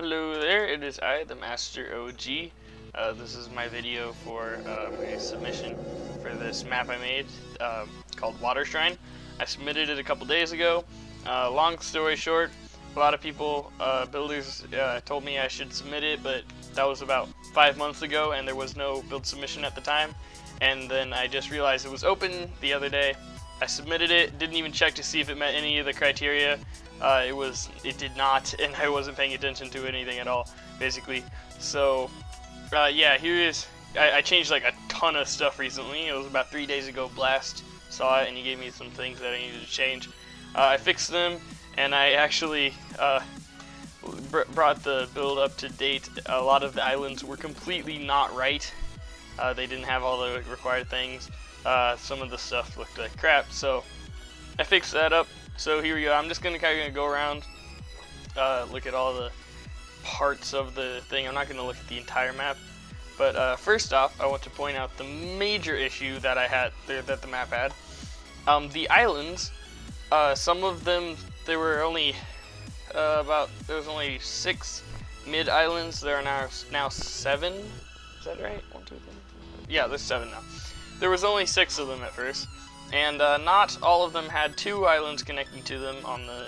Hello there, it is I, the Master OG. This is my video for my submission for this map I made called Water Shrine. I submitted it a couple days ago. Long story short, a lot of people, builders, told me I should submit it, but that was about 5 months ago and there was no build submission at the time. And then I just realized it was open the other day. I submitted it, didn't even check to see if it met any of the criteria. It did not, and I wasn't paying attention to anything at all, basically. So, yeah, here is. I changed like a ton of stuff recently. It was about 3 days ago. Blast saw it, and he gave me some things that I needed to change. I fixed them, and I actually brought the build up to date. A lot of the islands were completely not right. They didn't have all the required things. Some of the stuff looked like crap, so I fixed that up. So here we go. I'm just gonna kind of go around, look at all the parts of the thing. I'm not gonna look at the entire map, but first off, I want to point out the major issue that I had there, that the map had. The islands, some of them there were only there was only 6 mid islands. There are now 7. Is that right? 1, 2, 3. Yeah, there's 7 now. There was only 6 of them at first. And not all of them had 2 islands connecting to them on the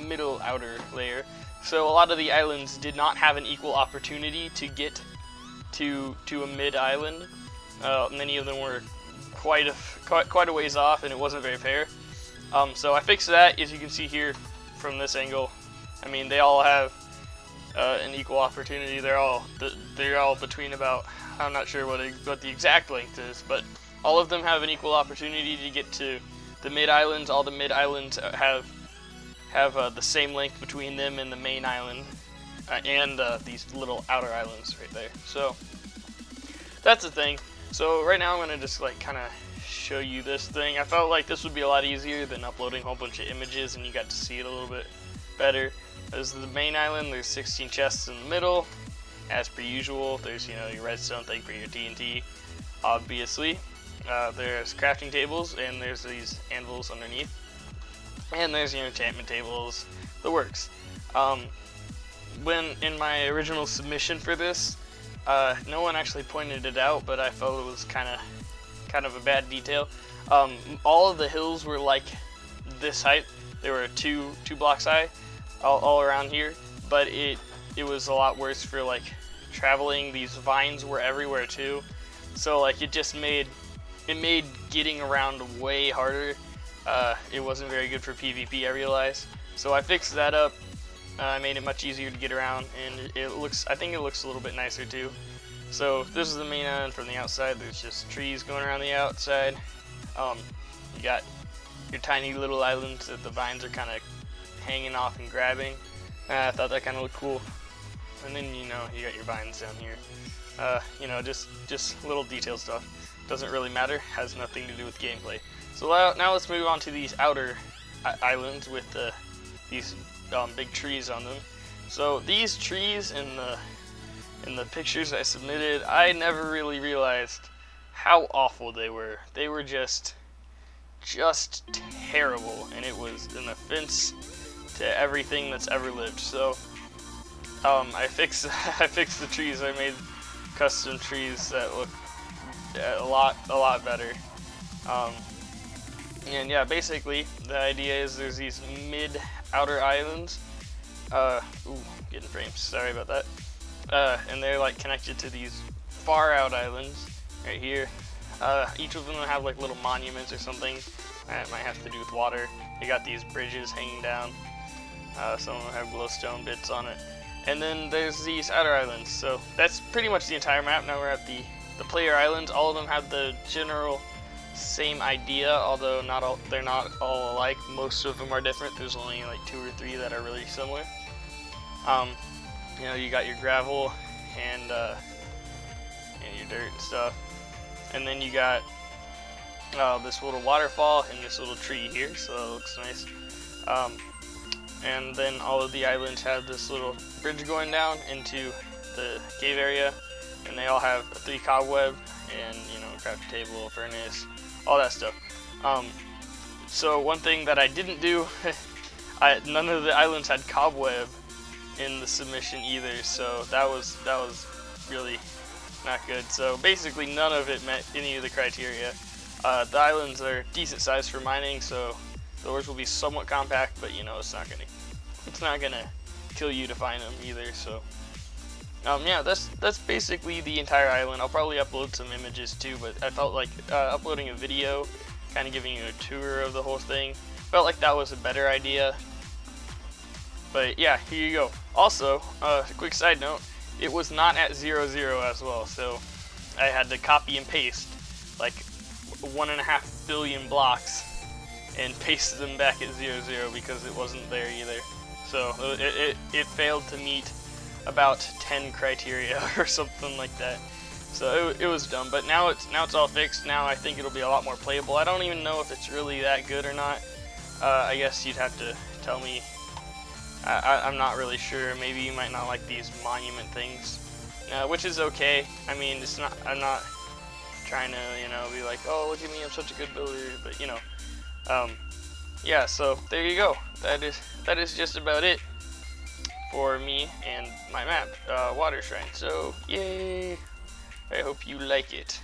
middle outer layer. So a lot of the islands did not have an equal opportunity to get to a mid island. Many of them were quite a ways off, and it wasn't very fair. So I fixed that, as you can see here from this angle. I mean, they all have an equal opportunity. They're all between about, I'm not sure what the exact length is, but all of them have an equal opportunity to get to the mid islands. All the mid islands have the same length between them and the main island, and these little outer islands right there. So that's the thing. So right now I'm gonna just like kind of show you this thing. I felt like this would be a lot easier than uploading a whole bunch of images, and you got to see it a little bit better. This is the main island. There's 16 chests in the middle, as per usual. There's your redstone thing for your TNT, obviously. There's crafting tables, and there's these anvils underneath, and there's enchantment tables, the works. When in my original submission for this, no one actually pointed it out, but I felt it was kind of a bad detail. All of the hills were like this height. They were two blocks high, all around here, but it was a lot worse for like traveling. These vines were everywhere too, so like it made getting around way harder. It wasn't very good for PvP, I realized. So I fixed that up. I made it much easier to get around, and I think it looks a little bit nicer too. So this is the main island from the outside. There's just trees going around the outside. You got your tiny little islands that the vines are kind of hanging off and grabbing. I thought that kind of looked cool. And then you got your vines down here. Just little detail stuff. Doesn't really matter, has nothing to do with gameplay. So now let's move on to these outer islands with these big trees on them. So these trees in the pictures I submitted, I never really realized how awful they were. They were just terrible, and it was an offense to everything that's ever lived. So I fixed the trees. I made custom trees that look a lot better. And yeah, basically the idea is there's these mid outer islands. Getting frames, sorry about that. And they're like connected to these far out islands right here. Each of them will have like little monuments or something that might have to do with water. You got these bridges hanging down. Some of them have glowstone bits on it. And then there's these outer islands. So that's pretty much the entire map. Now we're at the player islands. All of them have the general same idea, although they're not all alike. Most of them are different. There's only like 2 or 3 that are really similar. You got your gravel and your dirt and stuff, and then you got this little waterfall and this little tree here, so it looks nice. And then all of the islands have this little bridge going down into the cave area, and they all have a 3 cobweb and craft table, furnace, all that stuff. So one thing that I didn't do, none of the islands had cobweb in the submission either, so that was really not good. So basically none of it met any of the criteria. The islands are decent size for mining, so the ores will be somewhat compact, but you know, it's not gonna kill you to find them either. So yeah, that's basically the entire island. I'll probably upload some images too, but I felt like uploading a video, kind of giving you a tour of the whole thing, felt like that was a better idea. But yeah, here you go. Also, quick side note, it was not at 0, as well, so I had to copy and paste like 1.5 billion blocks and paste them back at 0 because it wasn't there either. So it failed to meet about 10 criteria or something like that. So it was dumb, but now it's all fixed. Now I think it'll be a lot more playable. I don't even know if it's really that good or not. I guess you'd have to tell me. I'm not really sure. Maybe you might not like these monument things, which is okay. I mean, it's not. I'm not trying to, you know, be like, oh, look at me, I'm such a good builder. But you know, yeah. So there you go. That is just about it for me and my map, Water Shrine. So yay! I hope you like it.